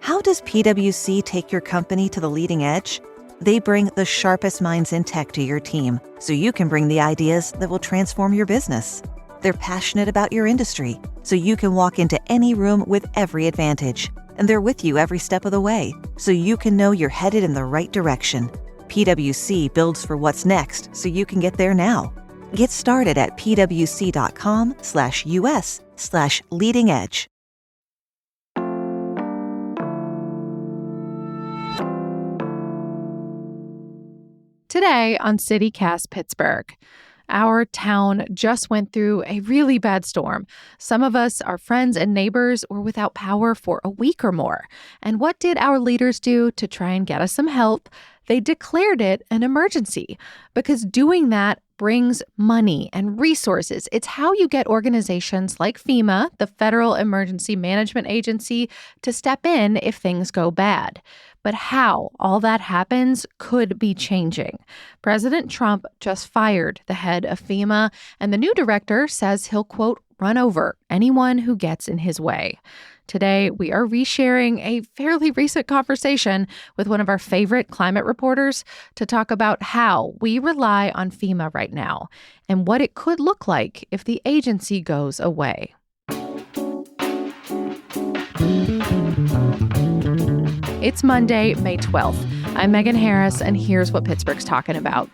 How does PwC take your company to the leading edge? They bring the sharpest minds in tech to your team, so you can bring the ideas that will transform your business. They're passionate about your industry, so you can walk into any room with every advantage. And they're with you every step of the way, so you can know you're headed in the right direction. PwC builds for what's next, so you can get there now. Get started at pwc.com/us/leading edge. Today on CityCast Pittsburgh, our town just went through a really bad storm. Some of us, our friends and neighbors, were without power for a week or more. And what did our leaders do to try and get us some help? They declared it an emergency because doing that brings money and resources. It's how you get organizations like FEMA, the Federal Emergency Management Agency, to step in if things go bad. But how all that happens could be changing. President Trump just fired the head of FEMA, and the new director says he'll, quote, run over anyone who gets in his way. Today, we are resharing a fairly recent conversation with one of our favorite climate reporters to talk about how we rely on FEMA right now and what it could look like if the agency goes away. It's Monday, May 12th. I'm Megan Harris, and here's what Pittsburgh's talking about.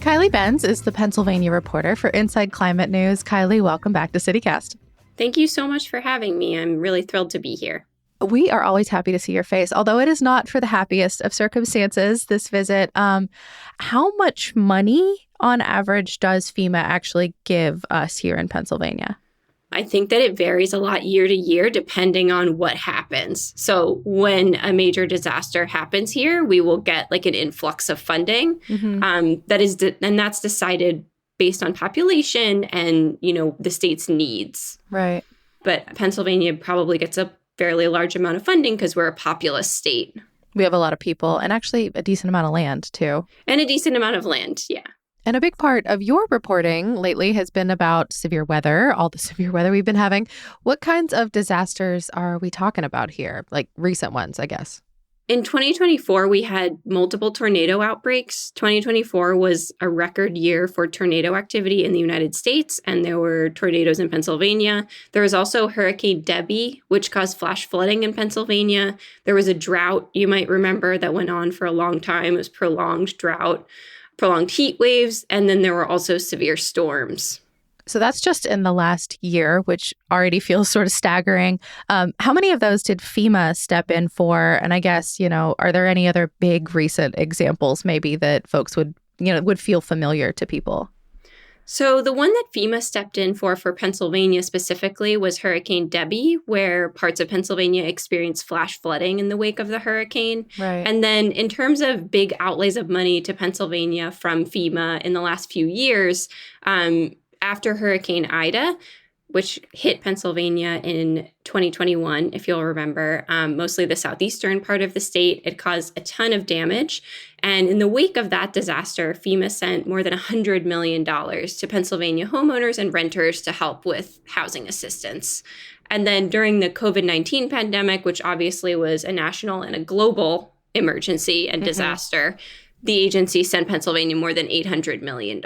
Kylie Benz is the Pennsylvania reporter for Inside Climate News. Kylie, welcome back to CityCast. Thank you so much for having me. I'm really thrilled to be here. We are always happy to see your face, although it is not for the happiest of circumstances, this visit. How much money on average does FEMA actually give us here in Pennsylvania? I think that it varies a lot year to year depending on what happens. So when a major disaster happens here, we will get like an influx of funding. And that's decided based on population and, the state's needs. Right. But Pennsylvania probably gets a fairly large amount of funding because we're a populous state. We have a lot of people and actually a decent amount of land, too. And a decent amount of land, yeah. And a big part of your reporting lately has been about severe weather, all the severe weather we've been having. What kinds of disasters are we talking about here? Like recent ones, I guess. In 2024, we had multiple tornado outbreaks. 2024 was a record year for tornado activity in the United States, and there were tornadoes in Pennsylvania. There was also Hurricane Debbie, which caused flash flooding in Pennsylvania. There was a drought, you might remember, that went on for a long time. It was prolonged drought, prolonged heat waves, and then there were also severe storms. So that's just in the last year, which already feels sort of staggering. How many of those did FEMA step in for? And I guess, are there any other big recent examples maybe that folks would feel familiar to people? So the one that FEMA stepped in for Pennsylvania specifically was Hurricane Debbie, where parts of Pennsylvania experienced flash flooding in the wake of the hurricane. Right. And then in terms of big outlays of money to Pennsylvania from FEMA in the last few years, after Hurricane Ida, which hit Pennsylvania in 2021, if you'll remember, mostly the southeastern part of the state. It caused a ton of damage. And in the wake of that disaster, FEMA sent more than $100 million to Pennsylvania homeowners and renters to help with housing assistance. And then during the COVID-19 pandemic, which obviously was a national and a global emergency and disaster, the agency sent Pennsylvania more than $800 million.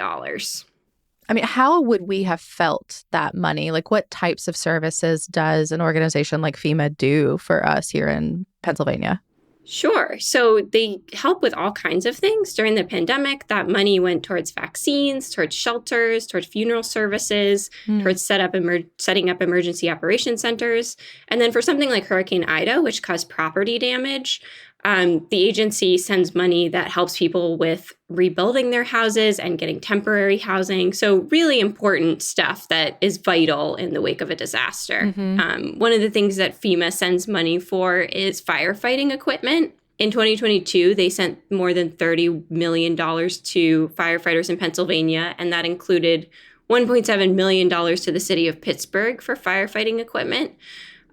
I mean, how would we have felt that money? Like, what types of services does an organization like FEMA do for us here in Pennsylvania? Sure. So they help with all kinds of things. During the pandemic, that money went towards vaccines, towards shelters, towards funeral services, towards setting up emergency operation centers. And then for something like Hurricane Ida, which caused property damage, the agency sends money that helps people with rebuilding their houses and getting temporary housing. So really important stuff that is vital in the wake of a disaster. One of the things that FEMA sends money for is firefighting equipment. In 2022, they sent more than $30 million to firefighters in Pennsylvania, and that included $1.7 million to the city of Pittsburgh for firefighting equipment.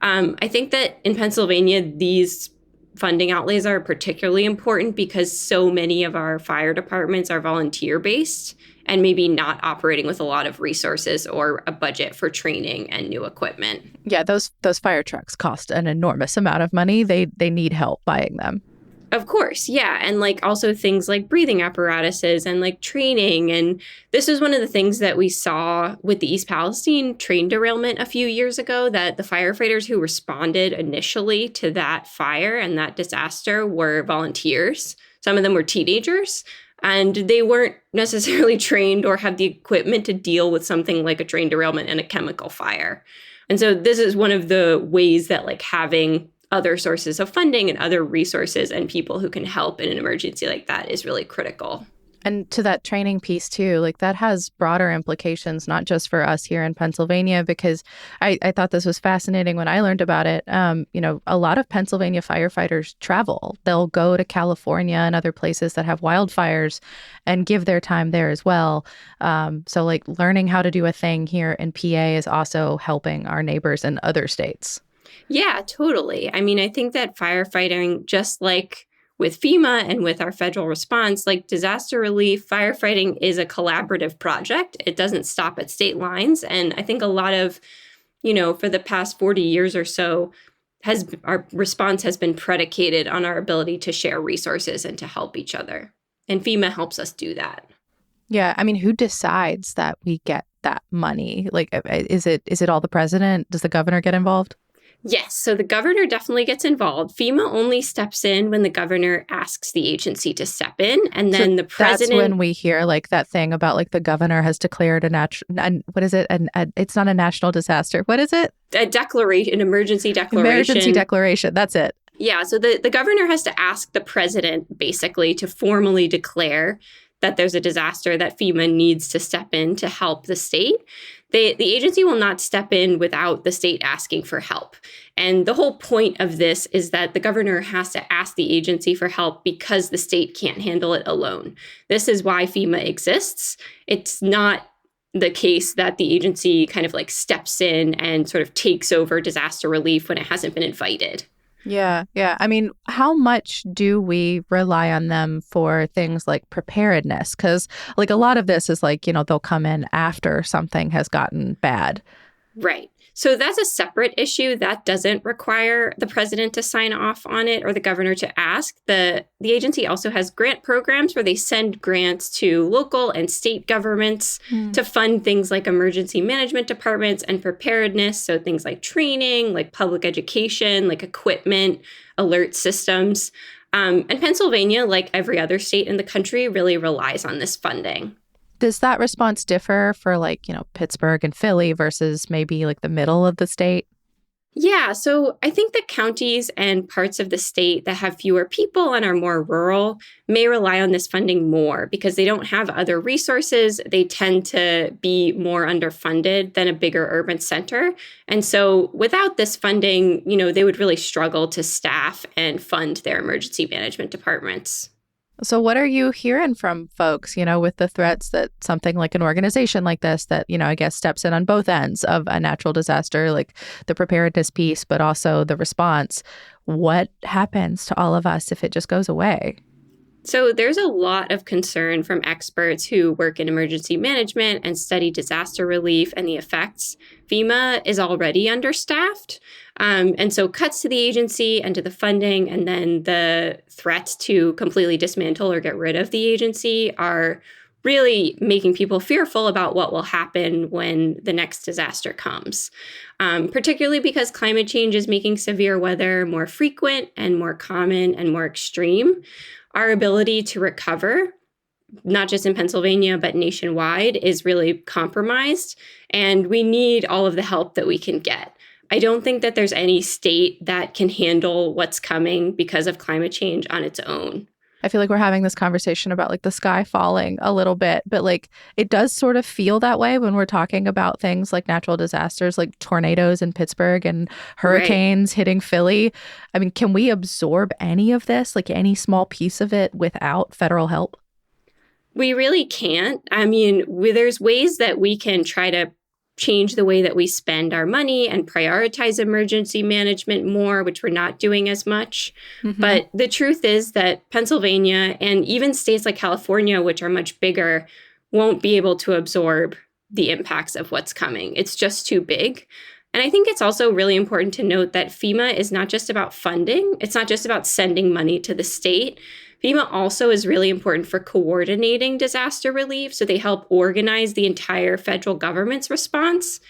I think that in Pennsylvania, these funding outlays are particularly important because so many of our fire departments are volunteer based and maybe not operating with a lot of resources or a budget for training and new equipment. Yeah, those fire trucks cost an enormous amount of money. They need help buying them. Of course, yeah. And like also things like breathing apparatuses and like training. And this was one of the things that we saw with the East Palestine train derailment a few years ago, that the firefighters who responded initially to that fire and that disaster were volunteers. Some of them were teenagers, and they weren't necessarily trained or had the equipment to deal with something like a train derailment and a chemical fire. And so this is one of the ways that like having other sources of funding and other resources and people who can help in an emergency like that is really critical. And to that training piece too, like that has broader implications, not just for us here in Pennsylvania, because I thought this was fascinating when I learned about it. A lot of Pennsylvania firefighters travel. They'll go to California and other places that have wildfires and give their time there as well. So like learning how to do a thing here in PA is also helping our neighbors in other states. Yeah, totally. I mean, I think that firefighting, just like with FEMA and with our federal response, like disaster relief, firefighting is a collaborative project. It doesn't stop at state lines. And I think a lot of, for the past 40 years or so, our response has been predicated on our ability to share resources and to help each other. And FEMA helps us do that. Yeah. I mean, who decides that we get that money? Like, is it all the president? Does the governor get involved? Yes. So the governor definitely gets involved. FEMA only steps in when the governor asks the agency to step in. And then the president... That's when we hear like that thing about like the governor has declared what is it? It's not a national disaster. What is it? An emergency declaration. Emergency declaration. That's it. Yeah. So the governor has to ask the president basically to formally declare that there's a disaster that FEMA needs to step in to help the state. The agency will not step in without the state asking for help. And the whole point of this is that the governor has to ask the agency for help because the state can't handle it alone. This is why FEMA exists. It's not the case that the agency kind of like steps in and sort of takes over disaster relief when it hasn't been invited. Yeah. I mean, how much do we rely on them for things like preparedness? Because like a lot of this is like, they'll come in after something has gotten bad. Right. So that's a separate issue that doesn't require the president to sign off on it or the governor to ask. The agency also has grant programs where they send grants to local and state governments to fund things like emergency management departments and preparedness. So things like training, like public education, like equipment, alert systems. And Pennsylvania, like every other state in the country, really relies on this funding. Does that response differ for like, Pittsburgh and Philly versus maybe like the middle of the state? Yeah, so I think that counties and parts of the state that have fewer people and are more rural may rely on this funding more because they don't have other resources. They tend to be more underfunded than a bigger urban center. And so without this funding, they would really struggle to staff and fund their emergency management departments. So what are you hearing from folks, with the threats that something like an organization like this that, I guess steps in on both ends of a natural disaster, like the preparedness piece, but also the response? What happens to all of us if it just goes away? So there's a lot of concern from experts who work in emergency management and study disaster relief and the effects. FEMA is already understaffed. And so cuts to the agency and to the funding and then the threats to completely dismantle or get rid of the agency are really making people fearful about what will happen when the next disaster comes, particularly because climate change is making severe weather more frequent and more common and more extreme. Our ability to recover, not just in Pennsylvania, but nationwide, is really compromised. And we need all of the help that we can get. I don't think that there's any state that can handle what's coming because of climate change on its own. I feel like we're having this conversation about like the sky falling a little bit, but like it does sort of feel that way when we're talking about things like natural disasters, like tornadoes in Pittsburgh and hurricanes hitting Philly. I mean, can we absorb any of this, like any small piece of it without federal help? We really can't. I mean, there's ways that we can try to change the way that we spend our money and prioritize emergency management more, which we're not doing as much. But the truth is that Pennsylvania and even states like California, which are much bigger, won't be able to absorb the impacts of what's coming. It's just too big. And I think it's also really important to note that FEMA is not just about funding. It's not just about sending money to the state. FEMA also is really important for coordinating disaster relief. So they help organize the entire federal government's response.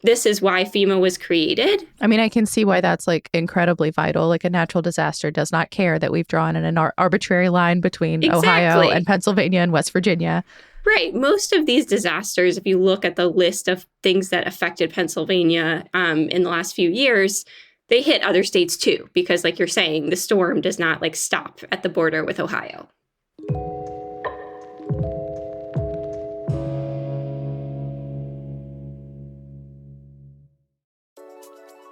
This is why FEMA was created. I mean, I can see why that's like incredibly vital. Like a natural disaster does not care that we've drawn an arbitrary line between Ohio and Pennsylvania and West Virginia. Right. Most of these disasters, if you look at the list of things that affected Pennsylvania in the last few years, they hit other states too, because like you're saying, the storm does not like stop at the border with Ohio.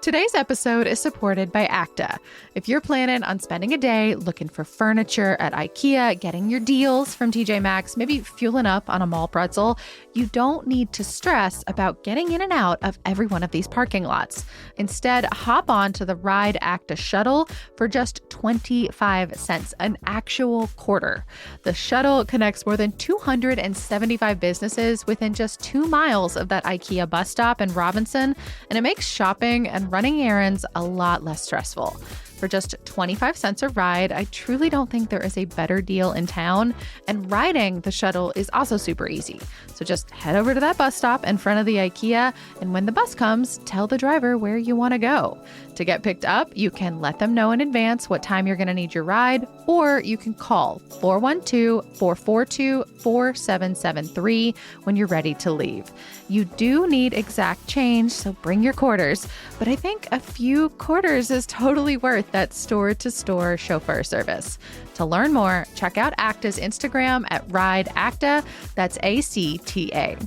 Today's episode is supported by ACTA. If you're planning on spending a day looking for furniture at IKEA, getting your deals from TJ Maxx, maybe fueling up on a mall pretzel, you don't need to stress about getting in and out of every one of these parking lots. Instead, hop on to the Ride ACTA shuttle for just 25 cents, an actual quarter. The shuttle connects more than 275 businesses within just 2 miles of that IKEA bus stop in Robinson, and it makes shopping and running errands a lot less stressful. For just 25 cents a ride, I truly don't think there is a better deal in town. And riding the shuttle is also super easy. So just head over to that bus stop in front of the IKEA, and when the bus comes, tell the driver where you want to go. To get picked up, you can let them know in advance what time you're going to need your ride, or you can call 412-442-4773 when you're ready to leave. You do need exact change, so bring your quarters. But I think a few quarters is totally worth that store-to-store chauffeur service. To learn more, check out ACTA's Instagram at RideACTA. That's ACTA.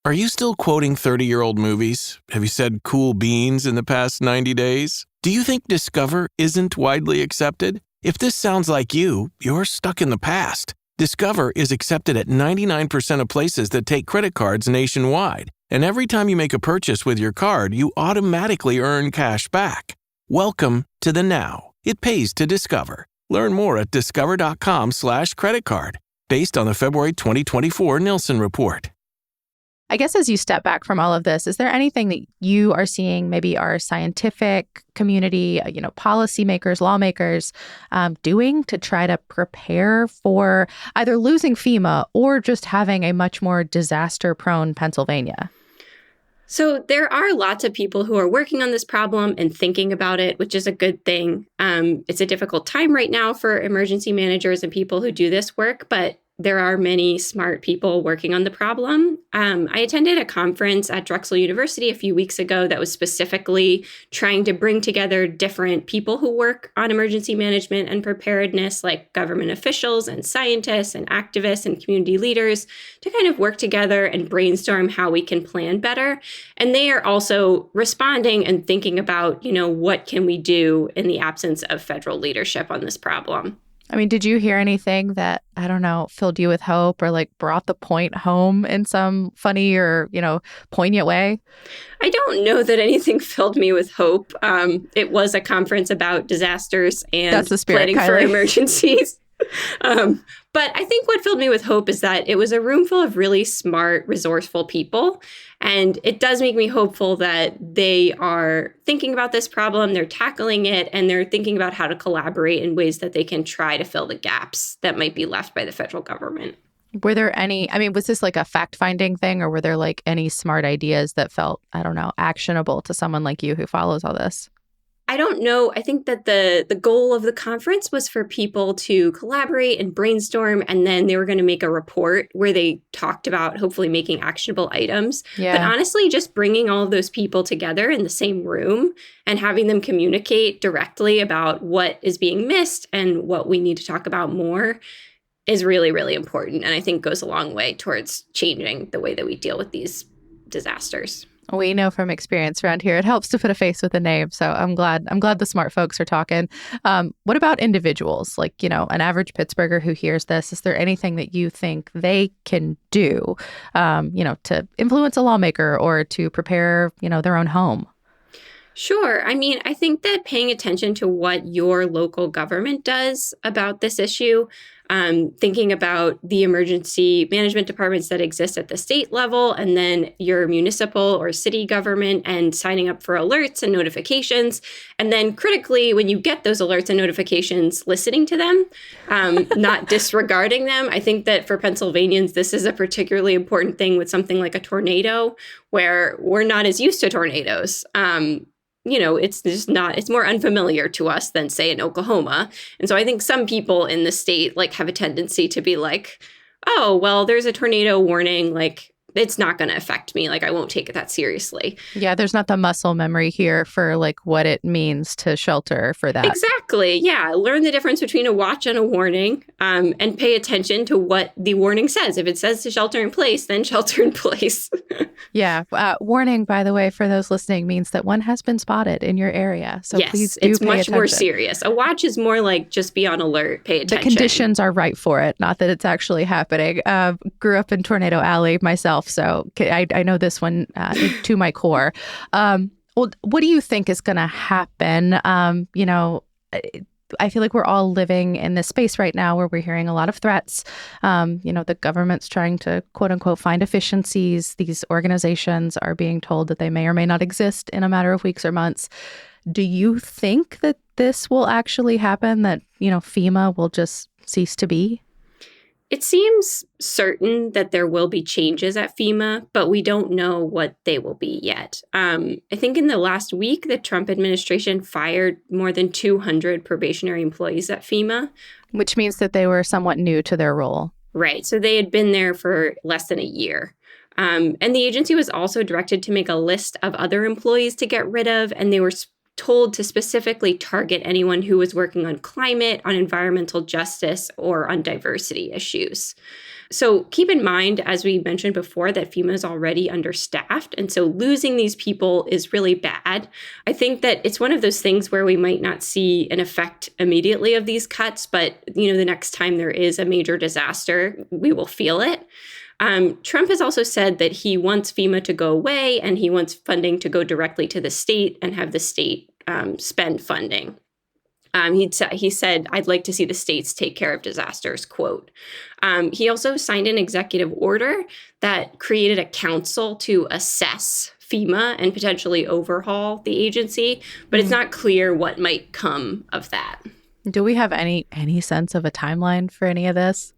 Are you still quoting 30-year-old movies? Have you said cool beans in the past 90 days? Do you think Discover isn't widely accepted? If this sounds like you, you're stuck in the past. Discover is accepted at 99% of places that take credit cards nationwide. And every time you make a purchase with your card, you automatically earn cash back. Welcome to the now. It pays to Discover. Learn more at discover.com/credit card, based on the February 2024 Nielsen report. I guess as you step back from all of this, is there anything that you are seeing maybe our scientific community, policymakers, lawmakers doing to try to prepare for either losing FEMA or just having a much more disaster-prone Pennsylvania? So there are lots of people who are working on this problem and thinking about it, which is a good thing. It's a difficult time right now for emergency managers and people who do this work, but there are many smart people working on the problem. I attended a conference at Drexel University a few weeks ago that was specifically trying to bring together different people who work on emergency management and preparedness, like government officials and scientists and activists and community leaders, to kind of work together and brainstorm how we can plan better. And they are also responding and thinking about, what can we do in the absence of federal leadership on this problem. I mean, did you hear anything that, filled you with hope or brought the point home in some funny or, poignant way? I don't know that anything filled me with hope. It was a conference about disasters and That's the spirit, planning Kylie. for emergencies. But I think what filled me with hope is that it was a room full of really smart, resourceful people. And it does make me hopeful that they are thinking about this problem, they're tackling it, and they're thinking about how to collaborate in ways that they can try to fill the gaps that might be left by the federal government. Were there any, was this like a fact-finding thing, or were there any smart ideas that felt, actionable to someone like you who follows all this? I don't know. I think that the goal of the conference was for people to collaborate and brainstorm, and then they were going to make a report where they talked about hopefully making actionable items. Yeah. But honestly, just bringing all of those people together in the same room and having them communicate directly about what is being missed and what we need to talk about more is really, really important. And I think goes a long way towards changing the way that we deal with these disasters. We know from experience around here, it helps to put a face with a name. So I'm glad the smart folks are talking. What about individuals? Like, an average Pittsburgher who hears this, is there anything that you think they can do, to influence a lawmaker or to prepare, their own home? Sure. I mean, I think that paying attention to what your local government does about this issue, thinking about the emergency management departments that exist at the state level, and then your municipal or city government, and signing up for alerts and notifications. And then critically, when you get those alerts and notifications, listening to them, not disregarding them. I think that for Pennsylvanians, this is a particularly important thing with something like a tornado, where we're not as used to tornadoes. It's just not, it's more unfamiliar to us than, say, in Oklahoma. And so I think some people in the state have a tendency to be like, oh, well, there's a tornado warning. It's not going to affect me. I won't take it that seriously. Yeah, there's not the muscle memory here for what it means to shelter for that. Exactly. Yeah. Learn the difference between a watch and a warning, and pay attention to what the warning says. If it says to shelter in place, then shelter in place. Yeah. Warning, by the way, for those listening, means that one has been spotted in your area. So yes, please do it's pay much attention. more serious. A watch is more just be on alert, pay attention. The conditions are right for it, not that it's actually happening. Grew up in Tornado Alley myself, so I know this one to my core. Well, what do you think is going to happen? I feel like we're all living in this space right now where we're hearing a lot of threats. The government's trying to, quote unquote, find efficiencies. These organizations are being told that they may or may not exist in a matter of weeks or months. Do you think that this will actually happen, that, FEMA will just cease to be? It seems certain that there will be changes at FEMA, but we don't know what they will be yet. I think in the last week, the Trump administration fired more than 200 probationary employees at FEMA. Which means that they were somewhat new to their role. Right. So they had been there for less than a year. And the agency was also directed to make a list of other employees to get rid of, and they were told to specifically target anyone who was working on climate, on environmental justice, or on diversity issues. So keep in mind, as we mentioned before, that FEMA is already understaffed. And so losing these people is really bad. I think that it's one of those things where we might not see an effect immediately of these cuts, but the next time there is a major disaster, we will feel it. Trump has also said that he wants FEMA to go away, and he wants funding to go directly to the state and have the state spend funding. He said, "I'd like to see the states take care of disasters," quote. He also signed an executive order that created a council to assess FEMA and potentially overhaul the agency, but it's not clear what might come of that. Do we have any sense of a timeline for any of this?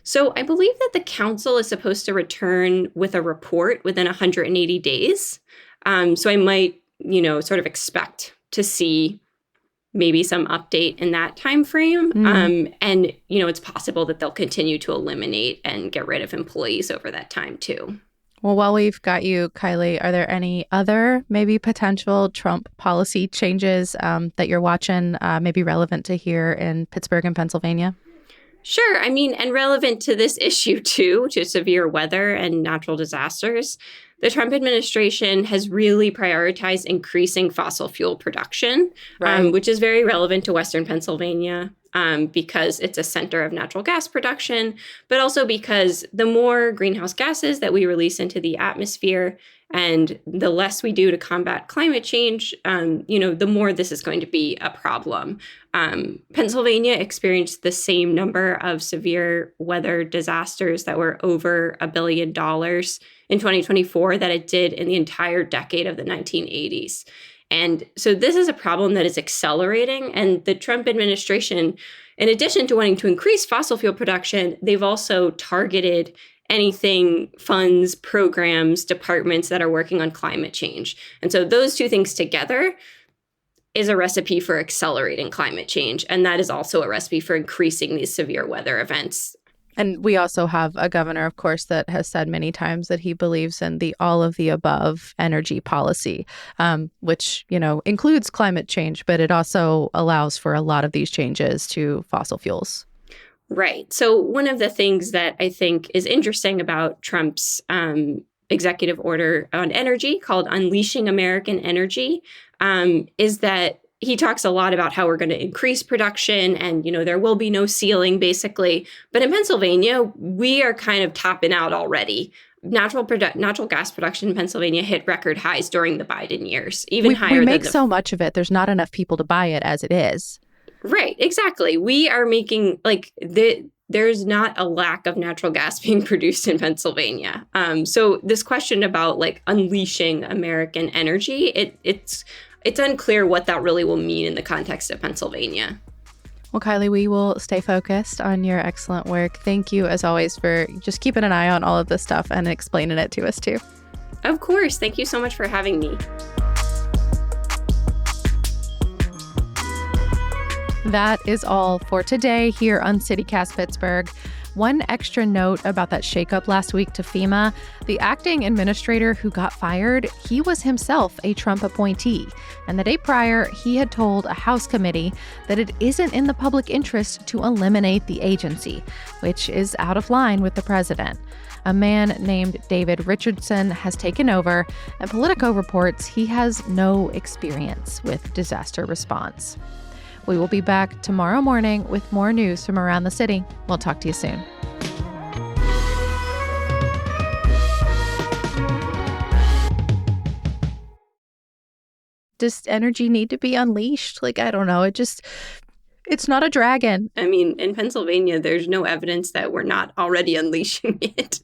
So I believe that the council is supposed to return with a report within 180 days. So I might, sort of expect to see maybe some update in that time frame. And, it's possible that they'll continue to eliminate and get rid of employees over that time, too. Well, while we've got you, Kylie, are there any other maybe potential Trump policy changes that you're watching, maybe relevant to here in Pittsburgh and Pennsylvania? Sure. I mean, and relevant to this issue, too, to severe weather and natural disasters, the Trump administration has really prioritized increasing fossil fuel production, right. Which is very relevant to Western Pennsylvania because it's a center of natural gas production, but also because the more greenhouse gases that we release into the atmosphere and the less we do to combat climate change, the more this is going to be a problem. Pennsylvania experienced the same number of severe weather disasters that were over $1 billion in 2024 that it did in the entire decade of the 1980s. And so this is a problem that is accelerating. And the Trump administration, in addition to wanting to increase fossil fuel production, they've also targeted anything, funds, programs, departments that are working on climate change. And so those two things together is a recipe for accelerating climate change. And that is also a recipe for increasing these severe weather events. And we also have a governor, of course, that has said many times that he believes in the all of the above energy policy, which, includes climate change, but it also allows for a lot of these changes to fossil fuels. Right. So one of the things that I think is interesting about Trump's executive order on energy called Unleashing American Energy, is that he talks a lot about how we're going to increase production and, there will be no ceiling, basically. But in Pennsylvania, we are kind of topping out already. Natural gas production in Pennsylvania hit record highs during the Biden years, even higher. We make so much of it. There's not enough people to buy it as it is. Right, exactly. We are making there's not a lack of natural gas being produced in Pennsylvania. So this question about unleashing American energy, it's unclear what that really will mean in the context of Pennsylvania. Well, Kylie, we will stay focused on your excellent work. Thank you, as always, for just keeping an eye on all of this stuff and explaining it to us, too. Of course. Thank you so much for having me. That is all for today here on CityCast Pittsburgh. One extra note about that shakeup last week to FEMA. The acting administrator who got fired, he was himself a Trump appointee. And the day prior, he had told a House committee that it isn't in the public interest to eliminate the agency, which is out of line with the president. A man named David Richardson has taken over, and Politico reports he has no experience with disaster response. We will be back tomorrow morning with more news from around the city. We'll talk to you soon. Does energy need to be unleashed? I don't know. It's not a dragon. I mean, in Pennsylvania, there's no evidence that we're not already unleashing it.